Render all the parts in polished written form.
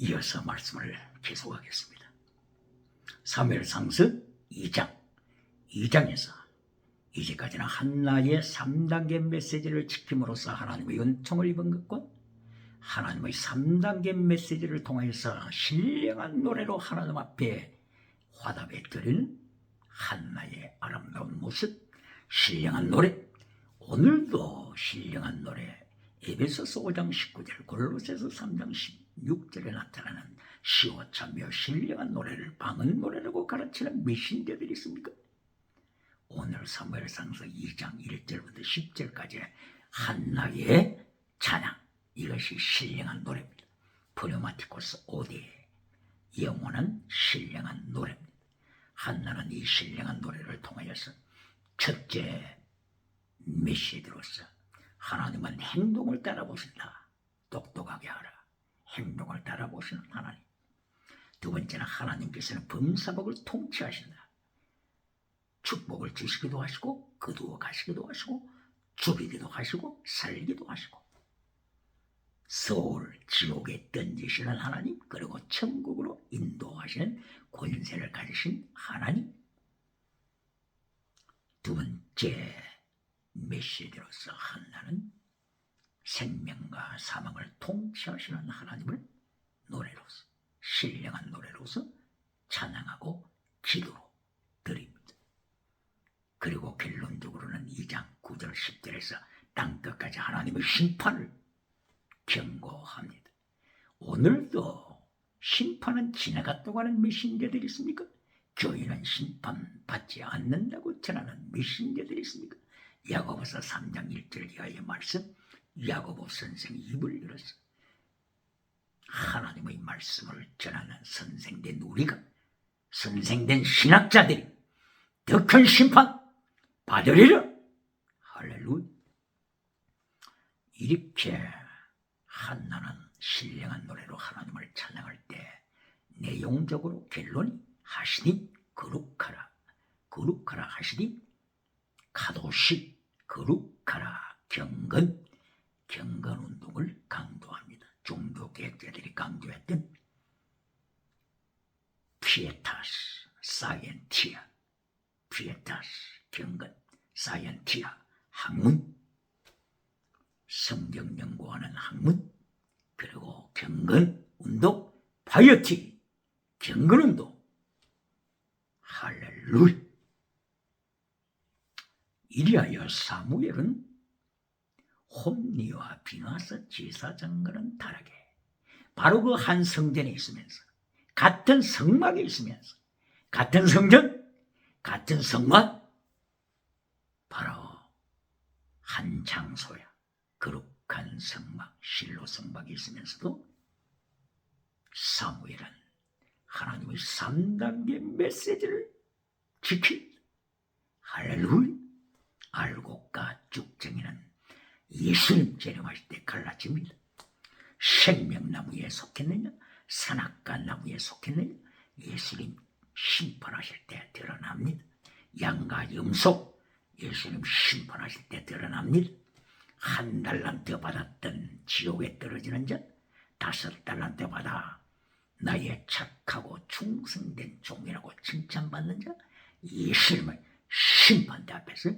이어서 말씀을 계속하겠습니다. 사무엘상서 2장에서 이제까지는 한나의 3단계 메시지를 지킴으로써 하나님의 은총을 입은 것과 하나님의 3단계 메시지를 통해서 신령한 노래로 하나님 앞에 화답에 드리는 한나의 아름다운 모습, 신령한 노래, 오늘도 신령한 노래, 에베소서 5장 19절, 골로새서 3장 16절에 나타나는 시호차며 신령한 노래를 방언 노래라고 가르치는 메신저들이 있습니까? 오늘 사무엘상서 2장 1절부터 10절까지 한나의 찬양, 이것이 신령한 노래입니다. 프레마티코스 오디에 영원한 신령한 노래입니다. 한나는 이 신령한 노래를 통하여서 첫째 메시지로서 하나님은 행동을 따라보신다. 똑똑하게 하라. 행동을 따라보시는 하나님. 두 번째는 하나님께서는 범사복을 통치하신다. 축복을 주시기도 하시고 거두어 가시기도 하시고 죽이기도 하시고 살기도 하시고 서울 지옥에 던지시는 하나님, 그리고 천국으로 인도하시는 권세를 가지신 하나님. 두 번째 메시지로서 한나는 생명과 사망을 통치하시는 하나님을 노래로서, 신령한 노래로서 찬양하고 기도로 드립니다. 그리고 결론적으로는 2장 9절 10절에서 땅끝까지 하나님의 심판을 경고합니다. 오늘도 심판은 지나갔다고 하는 메신저들이 있습니까? 교회는 심판받지 않는다고 전하는 메신저들이 있습니까? 야고보서 3장 1절 이하의 말씀, 야고보 선생이 입을 열어서 하나님의 말씀을 전하는 선생된 우리가, 선생된 신학자들이 더 큰 심판 받으리라. 할렐루야. 이렇게 한나는 신령한 노래로 하나님을 찬양할 때 내용적으로 결론이 하시니 거룩하라, 거룩하라 하시니 카도시, 거룩하라, 경건 운동을 강조합니다. 종교개혁자들이 강조했던 피에타스, 사이엔티아, 피에타스, 경건, 사이엔티아, 학문, 성경 연구하는 학문, 그리고 경건 운동, 파이어티, 경건 운동. 할렐루야. 이리하여 사무엘은 홈리와 비나스 제사장과는 다르게 바로 그 한 성전에 있으면서, 같은 성막에 있으면서, 같은 성전, 같은 성막, 바로 한 장소야. 거룩한 성막, 실로 성막이 있으면서도 사무엘은 하나님의 3단계 메시지를 지킵니다. 할렐루야. 알곡과 쭉정이는 예수님 재림하실 때 갈라집니다. 생명나무에 속했느냐, 선악과 나무에 속했느냐, 예수님 심판하실 때 드러납니다. 양과 염소, 예수님 심판하실 때 드러납니다. 1달란트 받았던 지옥에 떨어지는 자, 5달란트 받아 나의 착하고 충성된 종이라고 칭찬받는 자, 예수님의 심판대 앞에서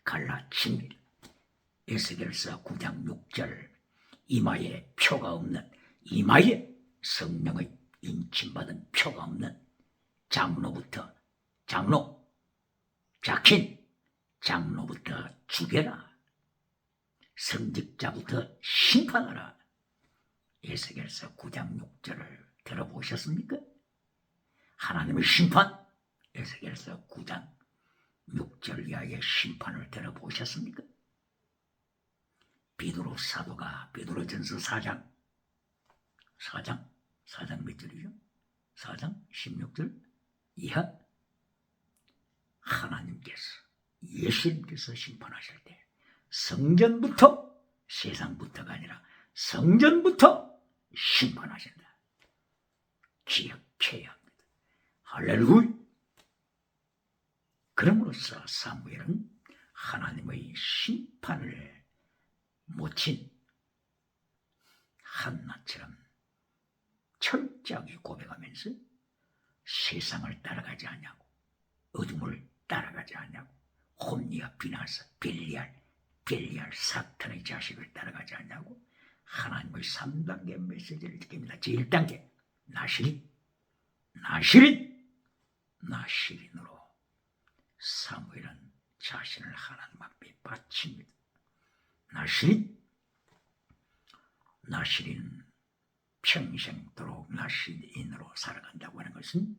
갈라집니다. 에스겔서 9장 6절, 이마에 표가 없는, 이마에 성령의 인침받은 표가 없는 장로부터, 장로, 자킨, 장로부터 죽여라. 성직자부터 심판하라. 에스겔서 9장 6절을 들어보셨습니까? 하나님의 심판, 에스겔서 9장 6절 이하의 심판을 들어보셨습니까? 베드로 사도가 베드로전서 4장 몇 절이죠? 4장 16절 이하, 하나님께서, 예수님께서 심판하실 때 성전부터, 세상부터가 아니라 성전부터 심판하신다. 기억해야 합니다. 할렐루야. 그럼으로써 사무엘은 하나님의 심판을 모친 한나처럼 철 철저하게 고백하면서 세상을 따라가지 않냐고, 어둠을 따라가지 않냐고, 홈리와 비나스, 벨리알 사탄의 자식을 따라가지 않냐고 하나님의 3단계 메시지를 드립니다. 제1단계 나시린으로 사무엘은 자신을 하나님 앞에 바칩니다. 나시린 평생도록 나시린으로 살아간다고 하는 것은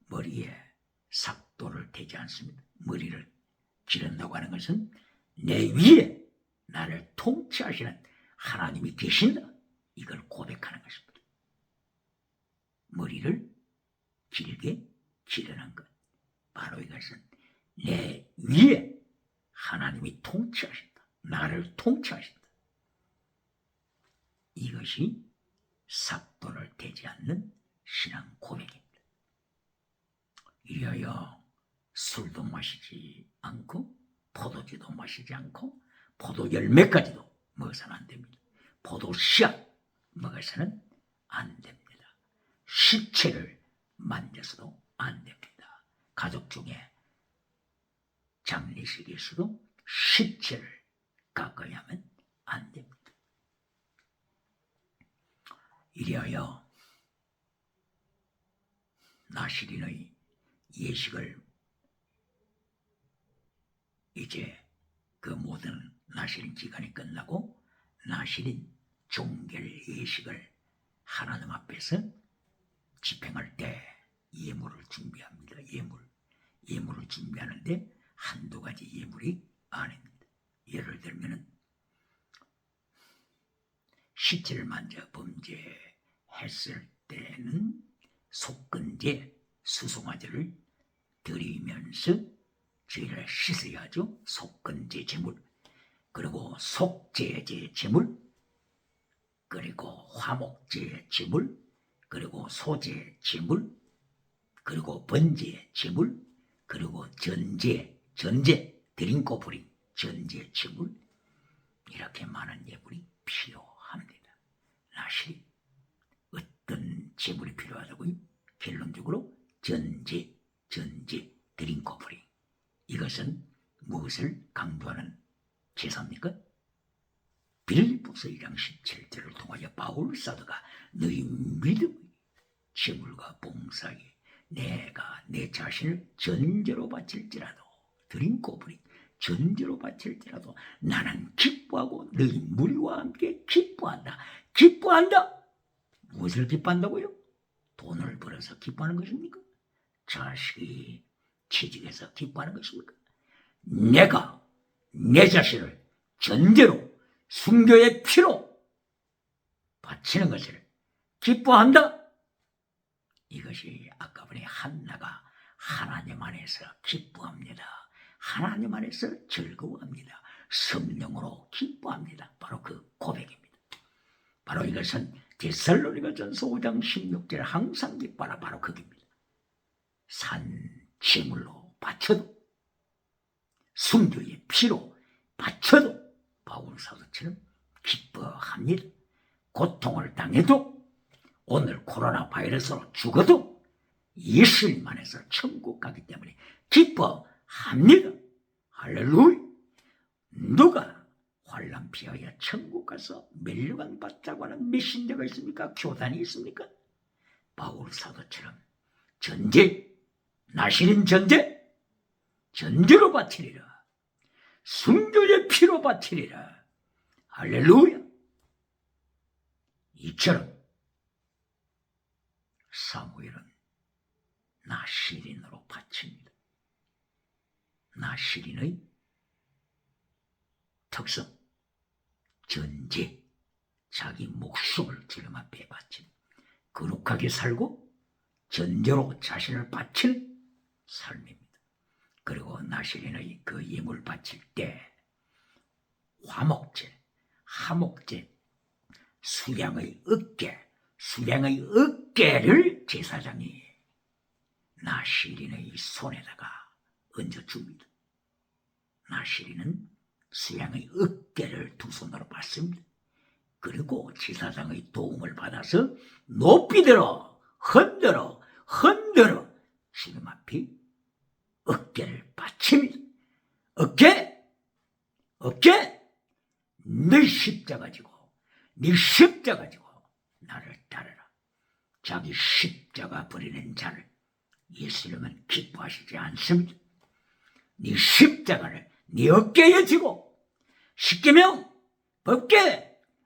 머리에 삭도를 대지 않습니다. 머리를 기른다고 하는 것은 내 위에 나를 통치하시는 하나님이 계신다, 이걸 고백하는 것입니다. 머리를 길게 기르는 것, 바로 이것은 내 위에 하나님이 통치하신다, 나를 통치하신다, 이것이 삭도를 대지 않는 신앙 고백입니다. 이리하여 술도 마시지 않고 포도주도 마시지 않고 포도 열매까지도 먹어서는 안 됩니다. 포도 씨앗 먹어서는 안 됩니다. 시체를 만져서도 안 됩니다. 가족 중에 장례식에서도 시체를 깎아야 하면 안 됩니다. 이리하여 나시린의 예식을 이제 그 모든 나시린 기간이 끝나고 나시린 종결 예식을 하나님 앞에서 집행할 때 예물을 준비합니다. 예물을 준비하는데 한두 가지 예물이 아닙니다. 예를 들면 시체를 만져 범죄했을 때는 속건제, 수송아지를 드리면서 죄를 씻어야죠. 속건제 제물, 그리고 속죄제 제물, 그리고 화목제 제물, 그리고 소제 제물, 그리고 번제 제물, 그리고 전제 드링크 오프링, 전제 제물, 이렇게 많은 예물이 필요합니다. 나시 어떤 제물이 필요하다고요? 결론적으로 전제 드링크 오프링, 이것은 무엇을 강조하는 제사입니까? 빌립보서 1장 17절을 통하여 바울 사도가 너희 믿음의 제물과 봉사에 내가 내 자신을 전제로 바칠지라도, 드링크 오프링, 전제로 바칠지라도 나는 기뻐하고 너희 무리와 함께 기뻐한다. 무엇을 기뻐한다고요? 돈을 벌어서 기뻐하는 것입니까? 자식이 취직해서 기뻐하는 것입니까? 내가 내 자신을 전제로 순교의 피로 바치는 것을 기뻐한다. 이것이 아까 보니 한나가 하나님 안에서 기뻐합니다. 하나님 안에서 즐거워합니다. 성령으로 기뻐합니다. 바로 그 고백입니다. 바로 이것은 데살로니가전서 5장 16절 항상 기뻐하라, 바로 그겁니다. 산 제물로 바쳐도, 순교의 피로 바쳐도 바울 사도처럼 기뻐합니다. 고통을 당해도, 오늘 코로나 바이러스로 죽어도 예수님 안에서 천국 가기 때문에 기뻐합니다. 할렐루야. 누가 환난 피하여 천국 가서 멸류관 받자고 하는 메신저가 있습니까? 교단이 있습니까? 바울 사도처럼 나시린 전제로 바치리라. 순교의 피로 바치리라. 할렐루야. 이처럼 사무엘은 나시린으로 바칩니다. 나시린의 특성, 전제, 자기 목숨을 주님 앞에 바친, 거룩하게 살고 전제로 자신을 바친 삶입니다. 그리고 나시린의 그 예물 바칠 때 화목제, 하목제, 수량의 어깨를 제사장이 나시린의 손에다가 얹어줍니다. 나시린은 수양의 어깨를 두 손으로 받습니다. 그리고 제사장의 도움을 받아서 높이 들어 흔들어 주님 앞에 어깨를 받칩니다. 어깨 네 십자가 지고 나를 따르라. 자기 십자가 버리는 자를 예수님은 기뻐하시지 않습니다. 네 십자가를 네 어깨에 지고 십계명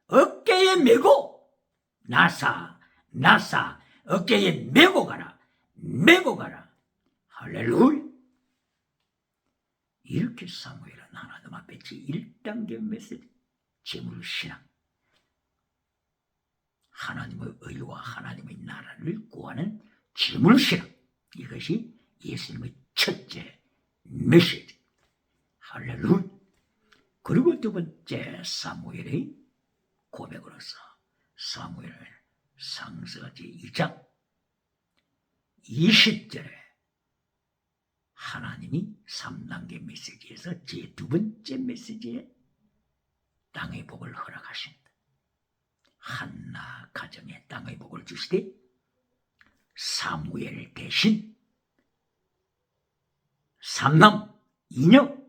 어깨에 메고 나사 어깨에 메고 가라. 할렐루야. 이렇게 사무엘은 하나님 앞에 제1단계 메시지 재물신앙, 하나님의 의와 하나님의 나라를 구하는 재물신앙, 이것이 예수님의 첫째 메시지. 할렐루야. 그리고 두 번째 사무엘의 고백으로서 사무엘 상서 제2장 20절에 하나님이 3단계 메시지에서 제2 번째 메시지에 땅의 복을 허락하십니다. 한나 가정에 땅의 복을 주시되 사무엘 대신 3남 2녀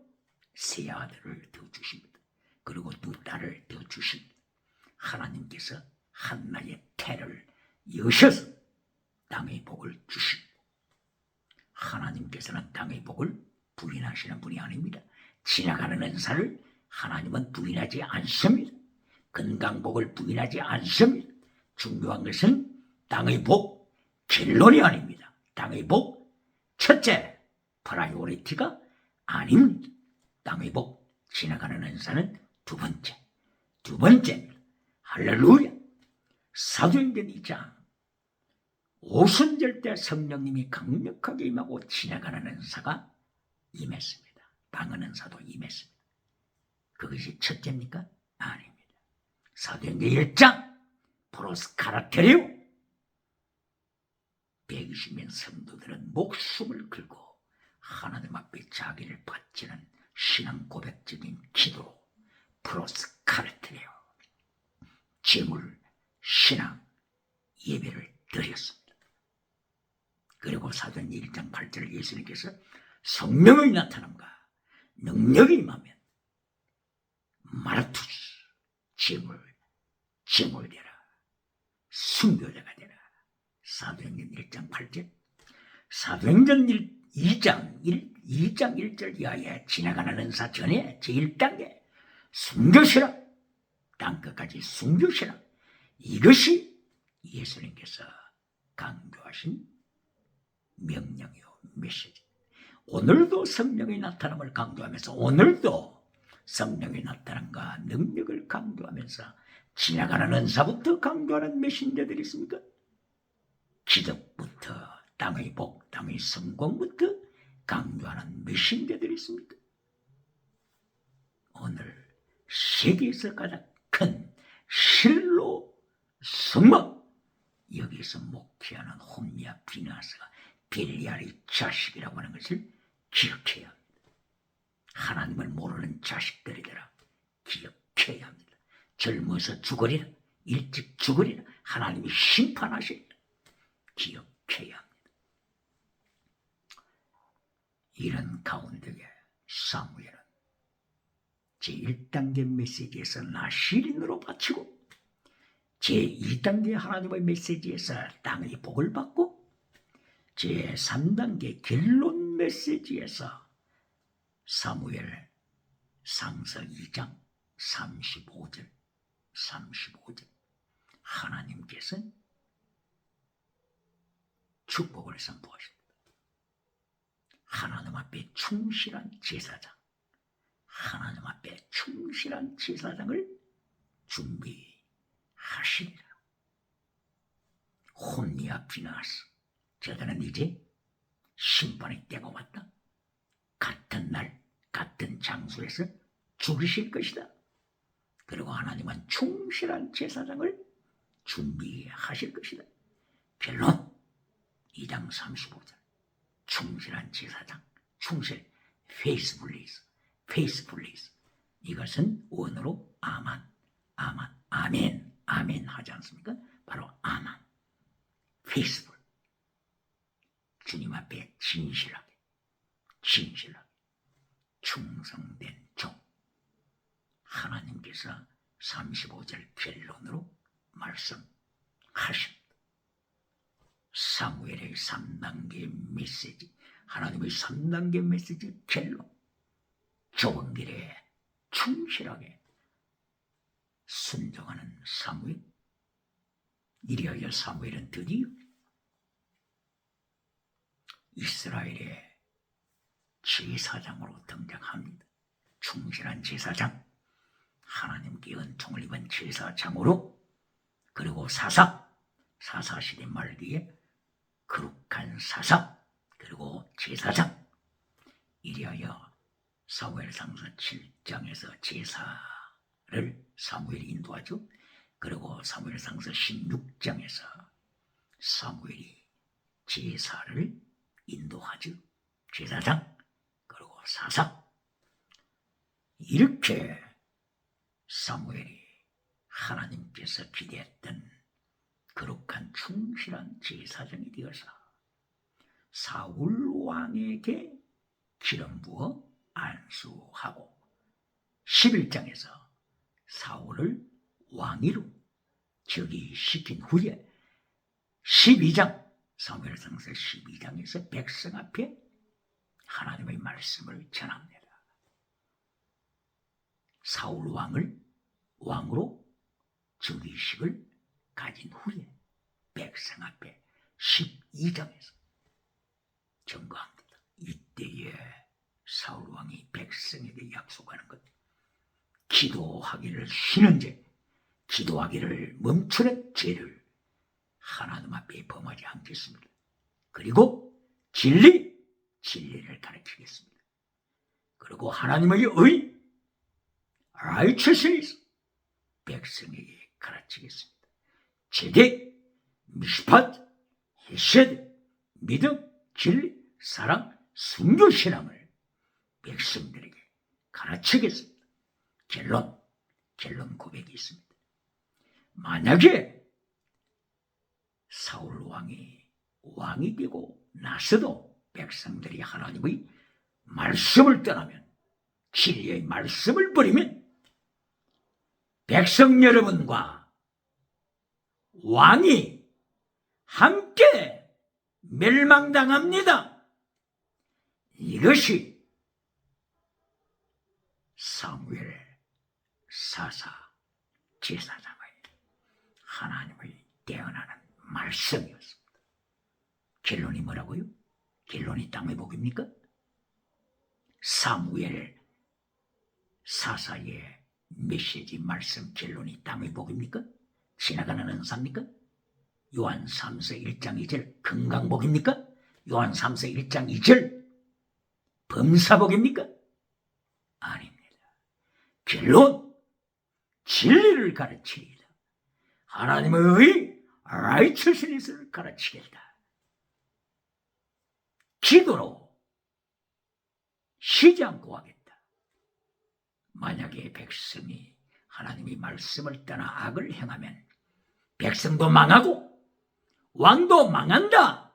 세 아들을 더 주십니다. 그리고 2딸을 더 주십니다. 하나님께서 한나의 태를 여셔서 땅의 복을 주십니다. 하나님께서는 땅의 복을 부인하시는 분이 아닙니다. 지나가는 은사를 하나님은 부인하지 않습니다. 건강복을 부인하지 않습니다. 중요한 것은 땅의 복 결론이 아닙니다. 땅의 복 첫째 프라이오리티가 아닙니다. 땅의 복 지나가는 은사는 두 번째입니다. 할렐루야. 사도행전 2장 오순절 때 성령님이 강력하게 임하고 지나가는 은사가 임했습니다. 방언 은사도 임했습니다. 그것이 첫째입니까? 아닙니다. 사도행전 1장 프로스카라테리오 120명 성도들은 목숨을 걸고 하나님 앞에 자기를 바치는 신앙 고백적인 기도로 프로스카라테리오 재물, 신앙, 예배를 드렸습니다. 그리고 사도행전 1장 8절에 예수님께서 성령의 나타남과 능력이 임하면 마라투스 재물되라 순교자가 되라. 사도행전 1장 8절 사도행전 2장 1절 이하에 지나가는 은사 전에 제1단계 순교시라 땅끝까지 순교시라. 이것이 예수님께서 강조하신 명령이요 메시지. 오늘도 성령의 나타남을 강조하면서 오늘도 성령의 나타남과 능력을 강조하면서 지나가는 은사부터 강조하는 메신저들이 있습니까? 기적부터 땅의 복, 땅의 성공부터 강조하는 메신저들이 있습니까? 오늘 세계에서 가장 큰 실로 성막 여기서 목회하는 홈리아 비나스가 벨리알의 자식이라고 하는 것을 기억해야 합니다. 하나님을 모르는 자식들이더라 기억해야 합니다. 젊어서 죽으리라 일찍 죽으리라 하나님이 심판하시리라 기억해야 합니다. 이런 가운데에 사무엘은 제1단계 메시지에서 나시린으로 바치고 제2단계 하나님의 메시지에서 땅의 복을 받고 제3단계 결론 메시지에서 사무엘 상서 2장 35절 하나님께서 축복을 선포하십니다. 하나님 앞에 충실한 제사장 하나님 앞에 충실한 제사장을 준비하시리라. 홈리아 비나스 저들은 이제 심판의 때가 왔다. 같은 날 같은 장소에서 죽으실 것이다. 그리고 하나님은 충실한 제사장을 준비하실 것이다. 결론 2장 35절 충실한 제사장 충실 페이스풀리스 이것은 원어로 아만 아멘, 아멘 하지 않습니까? 바로 아만, 페이스풀. 주님 앞에 진실하게 충성된 종. 하나님께서 35절 결론으로 말씀하십니다. 사무엘의 3단계 메시지, 하나님의 3단계 메시지 결론. 좁은 길에 충실하게 순종하는 사무엘. 이리하여 사무엘은 드디어 이스라엘의 제사장으로 등장합니다. 충실한 제사장, 하나님께 은총을 입은 제사장으로, 그리고 사사시대 말기에 거룩한 사사, 그리고 제사장. 이리하여 사무엘상서 7장에서 제사를 사무엘이 인도하죠. 그리고 사무엘상서 16장에서 사무엘이 제사를 인도하죠. 제사장, 그리고 사사. 이렇게 사무엘이 하나님께서 기대했던 거룩한 충실한 제사장이 되어서 사울 왕에게 기름 부어 안수하고, 11장에서 사울을 왕위로 즉위시킨 후에 12장, 사무엘상서 12장에서 백성 앞에 하나님의 말씀을 전합니다. 사울 왕을 왕으로 즉위식을 가진 후에 백성 앞에 12장에서 증거합니다. 이때에 사울 왕이 백성에게 약속하는 것, 기도하기를 쉬는 죄, 기도하기를 멈추는 죄를 하나님 앞에 범하지 않겠습니다. 그리고 진리를 가르치겠습니다. 그리고 하나님의 righteousness 백성에게 가르치겠습니다. 제대, 미시팟, 헤세드, 믿음, 진리, 사랑, 순교신앙을 백성들에게 가르치겠습니다. 결론 고백이 있습니다. 만약에 사울 왕이 되고 나서도 백성들이 하나님의 말씀을 떠나면, 진리의 말씀을 버리면 백성 여러분과 왕이 함께 멸망당합니다. 이것이 사무엘 사사 제사장의 하나님의 대언하는 말씀이었습니다. 결론이 뭐라고요? 결론이 땅의 복입니까? 사무엘 사사의 메시지 말씀 결론이 땅의 복입니까? 지나가는 은사입니까? 요한 3서 1장 2절 건강복입니까? 요한 3서 1장 2절 범사복입니까? 아닙니다. 결론, 진리를 가르치리이다. 하나님의 righteousness를 가르치겠다. 기도로 쉬지 않고 하겠다. 만약에 백성이 하나님의 말씀을 떠나 악을 행하면 백성도 망하고 왕도 망한다.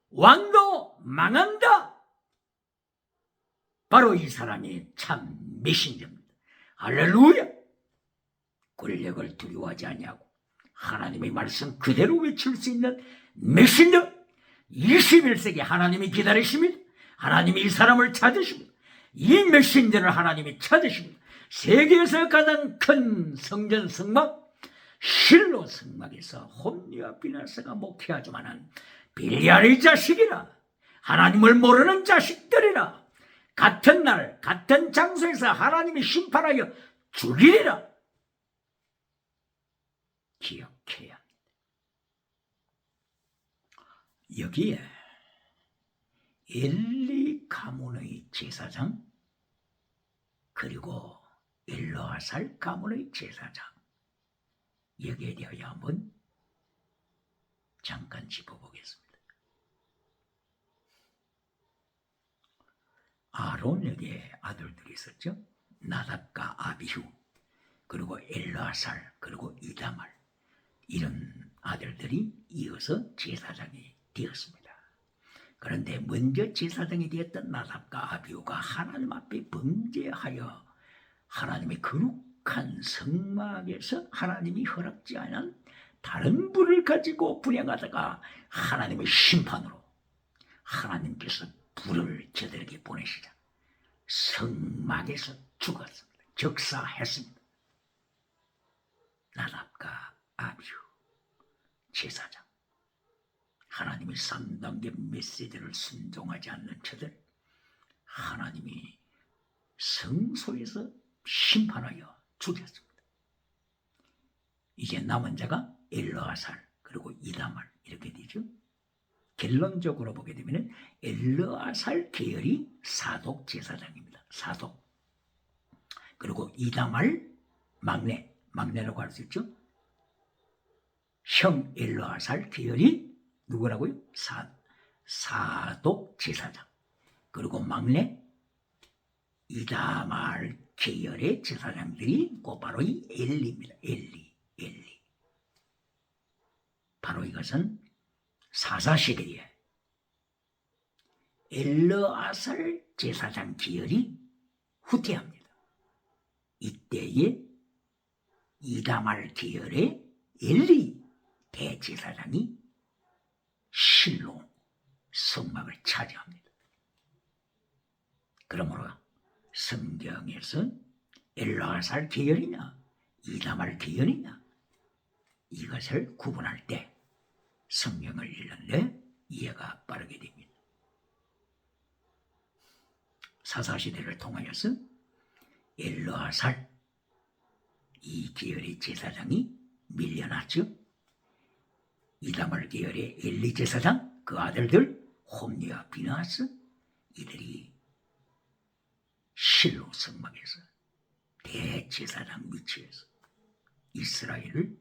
왕도 망한다. 바로 이 사람이 참 메신저입니다. 할렐루야. 권력을 두려워하지 아니하고 하나님의 말씀 그대로 외칠 수 있는 메신저. 21세기 하나님이 기다리십니다. 하나님이 이 사람을 찾으십니다. 이 메신저를 하나님이 찾으십니다. 세계에서 가장 큰 성전 성막 실로 성막에서 홈리와 비나스가 목회하지만은 빌리알의 자식이라, 하나님을 모르는 자식들이라, 같은 날 같은 장소에서 하나님이 심판하여 죽이리라 기억해야 합니다. 여기에 엘리 가문의 제사장, 그리고 엘르아살 가문의 제사장, 여기에 대하여 한번 잠깐 짚어보겠습니다. 아론에게 아들들이 있었죠. 나답과 아비후. 그리고 엘르아살, 그리고 이다말, 이런 아들들이 이어서 제사장이 되었습니다. 그런데 먼저 제사장이 되었던 나답과 아비후가 하나님 앞에 범죄하여 하나님의 거룩한 성막에서 하나님이 허락지 않은 다른 불을 가지고 분양하다가 하나님의 심판으로 하나님께서 불을 저들에게 보내시자 성막에서 죽었습니다. 적사했습니다. 나답과 아비후 제사장, 하나님의 3단계 메시지를 순종하지 않는 저들, 하나님이 성소에서 심판하여 죽였습니다. 이제 남은 자가 엘르아살 그리고 이다말 이렇게 되죠. 결론적으로 보게 되면 엘르아살 계열이 사독 제사장입니다. 사독. 그리고 이다말 막내라고 할 수 있죠. 형 엘르아살 계열이 누구라고요? 사독 제사장. 그리고 막내 이다말 계열의 제사장들이 곧바로 이 엘리입니다. 엘리. 바로 이것은 사사시대에 엘르아살 제사장 계열이 후퇴합니다. 이때에 이다말 계열의 엘리 대제사장이 실로 성막을 차지합니다. 그러므로 성경에서 엘르아살 계열이냐 이다말 계열이냐 이것을 구분할 때 성경을 읽는데 이해가 빠르게 됩니다. 사사시대를 통하여서 엘르아살 이 계열의 제사장이 밀려났죠. 이다말 계열의 엘리 제사장 그 아들들 홈리와 비나스 이들이 실로 성막에서 대제사장 위치에서 이스라엘을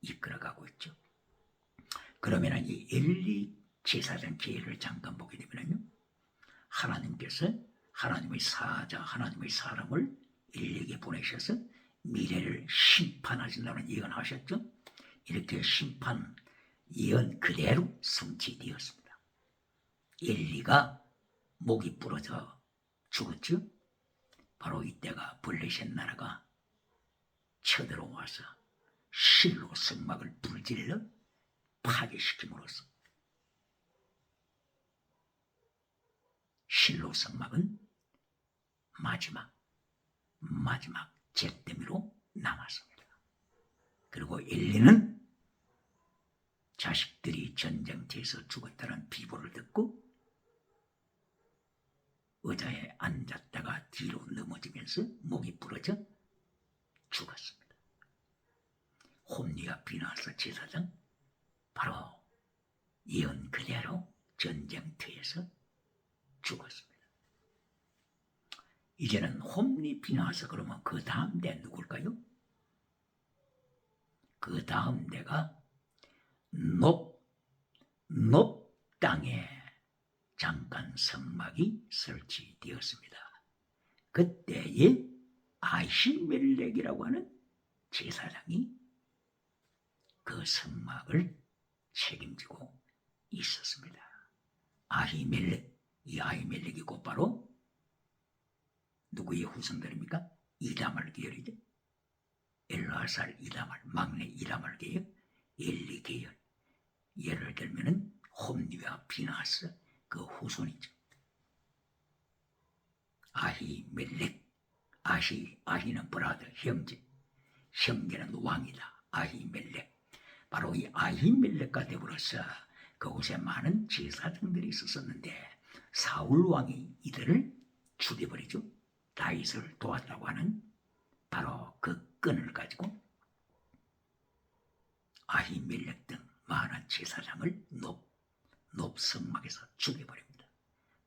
이끌어가고 있죠. 그러면 이 엘리 제사장 계열을 잠깐 보게 되면요, 하나님께서 하나님의 사자, 하나님의 사람을 엘리에게 보내셔서 미래를 심판하신다는 예언하셨죠. 이렇게 심판 예언 그대로 성취되었습니다. 엘리가 목이 부러져 죽었죠. 바로 이때가 블레셋 나라가 쳐들어와서 실로 성막을 불질러 파괴시킴으로써 실로 성막은 마지막 잿더미로 남았습니다. 그리고 엘리는 자식들이 전쟁터에서 죽었다는 비보를 듣고 의자에 앉았다가 뒤로 넘어지면서 목이 부러져 죽었습니다. 홈리와 비나스 제사장 바로 예언 그대로 전쟁터에서 죽었습니다. 이제는 홈리 비나스 그러면 그 다음 대 누굴까요? 그 다음 대가 높 땅에 잠깐 성막이 설치되었습니다. 그때에 아히멜렉이라고 하는 제사장이 그 성막을 책임지고 있었습니다. 이 아히멜렉이 곧바로 누구의 후손들입니까? 이다말 계열이죠. 엘르아살 이다말, 막내 이다말 계열, 엘리 계열. 예를 들면은 홈리와 비나스 그 후손이죠. 아히멜렉, 아히는 브라더 형제는 왕이다. 아히멜렉. 바로 이 아히멜렉과 더불어서 그곳에 많은 제사장들이 있었는데 사울 왕이 이들을 죽여버리죠. 다윗을 도왔다고 하는 바로 그 끈을 가지고 아히멜렉 등 많은 제사장을 높 성막에서 죽여버립니다.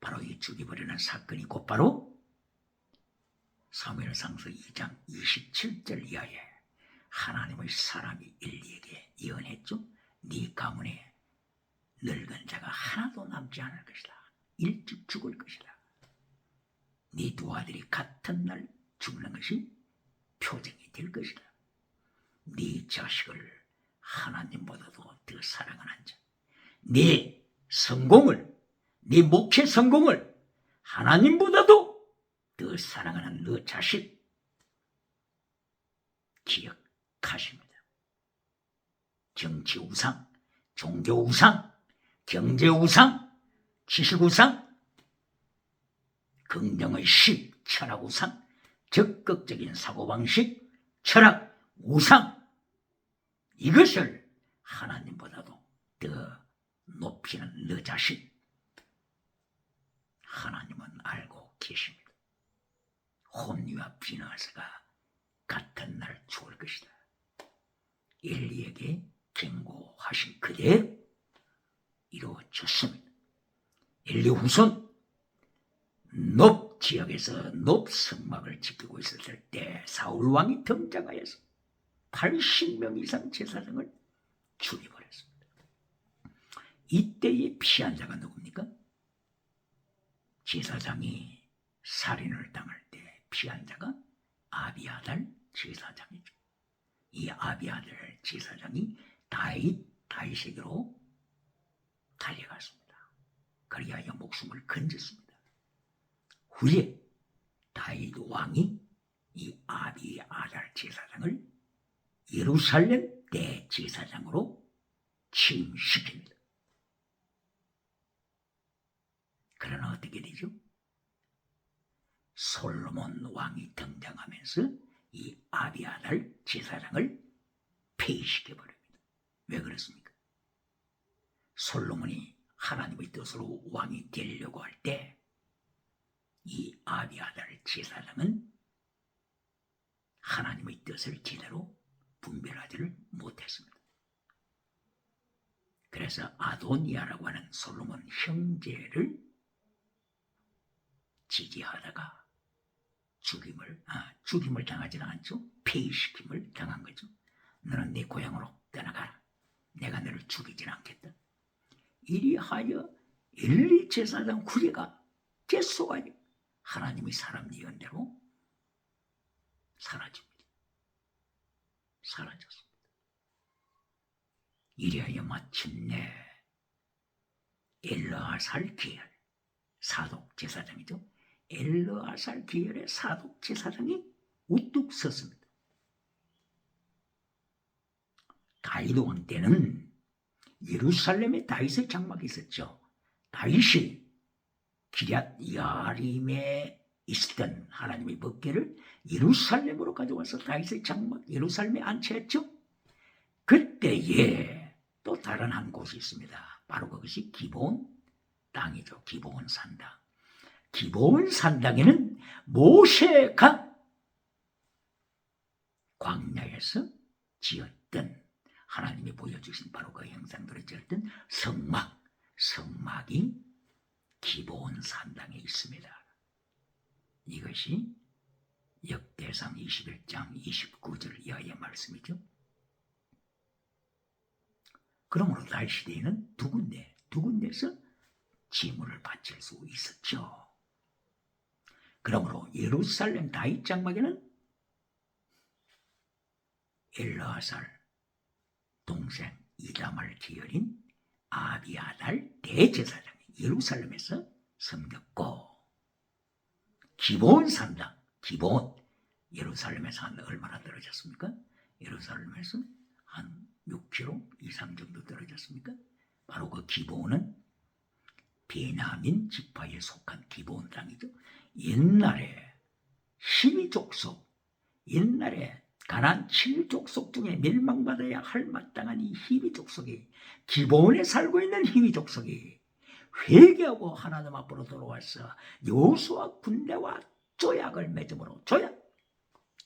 바로 이 죽여버리는 사건이 곧바로 사무엘상서 2장 27절 이하에 하나님의 사람이 엘리에게 예언했죠. 네 가문에 늙은 자가 하나도 남지 않을 것이다. 일찍 죽을 것이다. 네 두 아들이 같은 날 죽는 것이 표정이 될 것이다. 네 자식을 하나님보다도 더 사랑하는 자, 네 성공을, 네 목회 성공을 하나님보다도 더 사랑하는 너 자식 기억하십니다. 정치 우상, 종교 우상, 경제 우상, 지식 우상, 긍정의 신, 철학 우상, 적극적인 사고방식, 철학 우상, 이것을 하나님보다도 더 높이는 너 자신, 하나님은 알고 계십니다. 혼미와 비나스가 같은 날 죽을 것이다. 엘리에게 경고하신 그대로 이루어졌습니다. 엘리 후손 높 지역에서 높 성막을 지키고 있었을 때 사울 왕이 등장하여서 80명 이상 제사장을 죽여버렸습니다. 이때의 피한 자가 누굽니까? 제사장이 살인을 당할 때 피한 자가 아비아달 제사장이죠. 이 아비아달 제사장이 다윗에게로 달려갔습니다. 그리하여 목숨을 건졌습니다. 후에 다윗 왕이 이 아비아달 제사장을 예루살렘 대제사장으로 취임시킵니다. 그러나 어떻게 되죠? 솔로몬 왕이 등장하면서 이 아비아달 제사장을 폐위시켜버립니다. 왜 그렇습니까? 솔로몬이 하나님의 뜻으로 왕이 되려고 할 때 이 아비아달 제사장은 하나님의 뜻을 제대로 분별하지를 못했습니다. 그래서 아도니아라고 하는 솔로몬 형제를 지지하다가 죽임을 당하지는 않죠. 폐위시킴을 당한 거죠. 너는 네 고향으로 떠나가라. 내가 너를 죽이지는 않겠다. 이리하여 엘리 제사장 후레가 째쏘가지고 하나님의 사람 예언대로 사라졌습니다. 이리하여 마침내 엘르아살 계열 사독 제사장이죠. 엘르아살 계열의 사독 제사장이 우뚝 섰습니다. 다윗 왕 때는 예루살렘에 다윗의 장막이 있었죠. 다윗이 기럇 야림에 있었던 하나님의 법궤를 예루살렘으로 가져와서 다윗의 장막 예루살렘에 안치했죠. 그때에 또 다른 한 곳이 있습니다. 바로 그것이 기브온 땅이죠. 기브온 산당. 기브온 산당에는 모세가 광야에서 지었던 하나님이 보여주신 바로 그 형상들을 지었던 성막이 기브온 산당에 있습니다. 이것이 역대상 21장 29절 이하의 말씀이죠. 그러므로 다윗 시대에는 두 군데서 제물을 바칠 수 있었죠. 그러므로 예루살렘 다윗 장막에는 엘르아살 동생 이다말 계열인 아비아달 대제사장이 예루살렘에서 섬겼고, 기브온 산당, 기브온 예루살렘에서 한 얼마나 떨어졌습니까? 예루살렘에서 한 6km 이상 정도 떨어졌습니까? 바로 그 기브온은 베냐민 지파에 속한 기브온 땅이죠. 옛날에 12족속, 옛날에 가나안 7족속 중에 멸망받아야 할 마땅한 이 히브족속이, 기브온에 살고 있는 히브족속이 회개하고 하나님 앞으로 돌아와서 여호수아 군대와 조약을 맺음으로, 조약,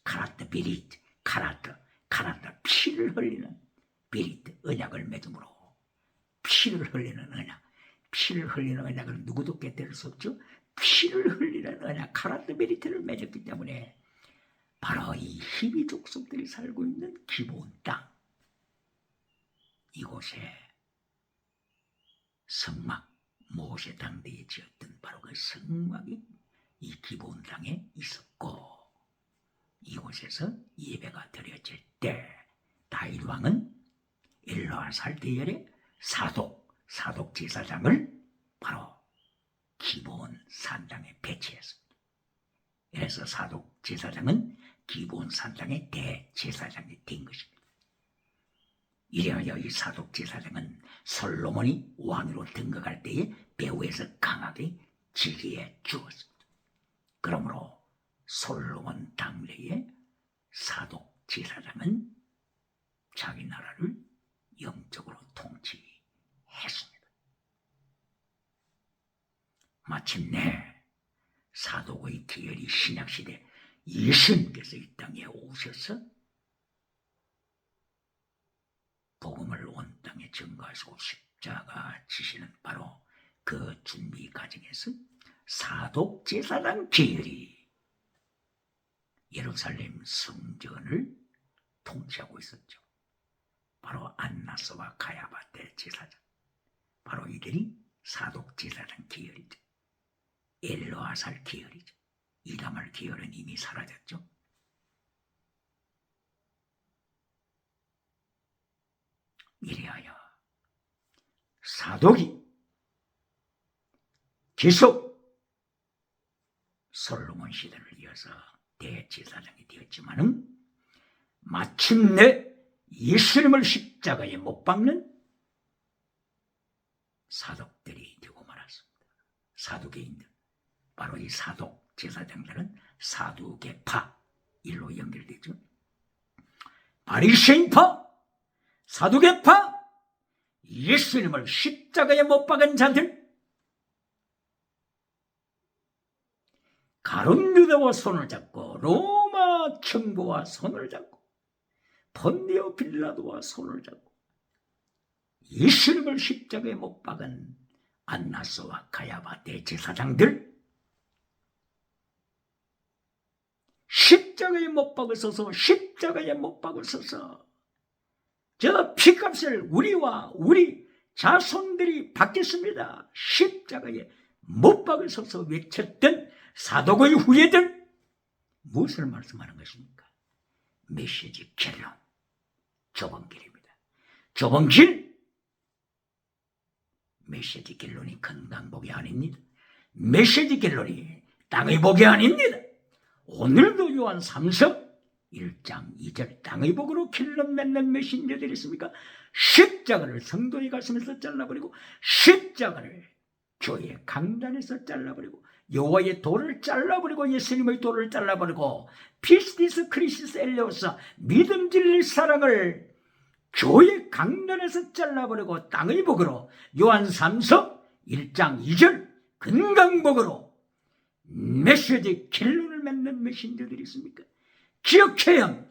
카라트 비리트, 카라트 피를 흘리는 비리트, 언약을 맺음으로, 피를 흘리는 언약을 누구도 깨뜨릴 수 없죠. 피를 흘리는 언약, 카라트 비리트를 맺었기 때문에 바로 이 히비 족속들이 살고 있는 기브온 땅, 이곳에 성막, 모세 당대에 지었던 바로 그 성막이 이 기브온 땅에 있었고, 이곳에서 예배가 드려질 때 다윗 왕은 엘르아살 대열의 사독 제사장을 바로 기브온 산당에 배치했습니다. 그래서 사독 제사장은 기브온 산당의 대제사장이 된 것입니다. 이래하여 이 사독 제사장은 솔로몬이 왕으로 등극할 때에 배후에서 강하게 지휘해 주었습니다. 그러므로 솔로몬 당대의 사독 제사장은 자기 나라를 영적으로 통치했습니다. 마침내 사독의 계열이 신약시대 예수님께서 이 땅에 오셔서 복음을 온 땅에 증거하시고 십자가 지시는 바로 그 준비 과정에서 사독 제사장 계열이 예루살렘 성전을 통치하고 있었죠. 바로 안나스와 가야바 대제사장, 바로 이들이 사독 제사장 계열이죠. 엘르아살 계열이죠. 이다말 계열은 이미 사라졌죠. 이래하여 사독이 계속 솔로몬 시대를 이어서 대제사장이 되었지만은 마침내 예수님을 십자가에 못 박는 사독들이 되고 말았습니다. 사두개인들, 바로 이 사독 제사장들은 사두개파 일로 연결되죠. 바리새인파, 사두개파, 예수님을 십자가에 못 박은 자들, 가룟 유다와 손을 잡고 로마 정부와 손을 잡고 본디오 빌라도와 손을 잡고 예수님을 십자가에 못 박은 안나스와 가야바 대제사장들, 십자가에 못 박으소서, 십자가에 못 박으소서, 저 피값을 우리와 우리 자손들이 받겠습니다, 십자가에 못 박으소서 외쳤던 사독의 후예들, 무엇을 말씀하는 것입니까? 메시지 켈론, 좁은 길입니다. 좁은 길, 메시지 켈론이 건강복이 아닙니다. 메시지 켈론이 땅의 복이 아닙니다. 오늘도 요한 3서 1장 2절 땅의 복으로 켈론 맺는 메신저들이 있습니까? 십자가를 성도의 가슴에서 잘라버리고 십자가를 교회 강단에서 잘라버리고 여호와의 돌을 잘라버리고 예수님의 돌을 잘라버리고 피스티스 크리시스 엘레오스 믿음 진리 사랑을 교회 강단에서 잘라버리고 땅의 복으로 요한 3서 1장 2절 건강복으로 메시지 켈론을 맺는 메신저들이 있습니까? 기억해야 합니다.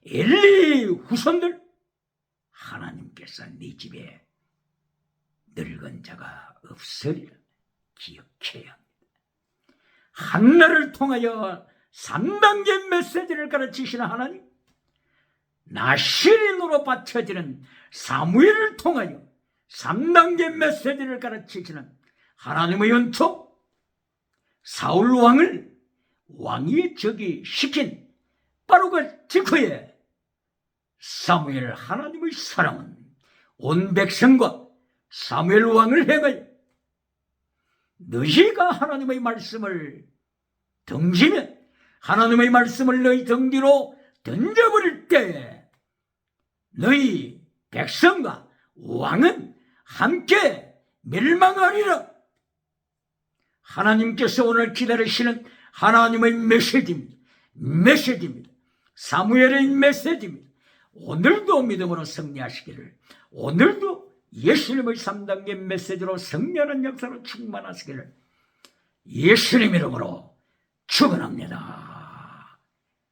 엘리 후손들, 하나님께서 네 집에 늙은 자가 없으리라 기억해야 합니다. 한나를 통하여 3단계 메시지를 가르치시는 하나님, 나시린으로 바쳐지는 사무엘을 통하여 3단계 메시지를 가르치시는 하나님의 연토, 사울 왕을 왕위에 즉위시킨 바로 그 직후에 사무엘 하나님의 사람은 온 백성과 사무엘 왕을 행하여 너희가 하나님의 말씀을 던지면 하나님의 말씀을 너희 등 뒤로 던져버릴 때 너희 백성과 왕은 함께 멸망하리라. 하나님께서 오늘 기다리시는 하나님의 메시지입니다. 사무엘의 메시지입니다. 오늘도 믿음으로 승리하시기를, 오늘도 예수님의 3단계 메시지로 승리하는 역사로 충만하시기를 예수님 이름으로 축원합니다.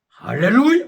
할렐루야.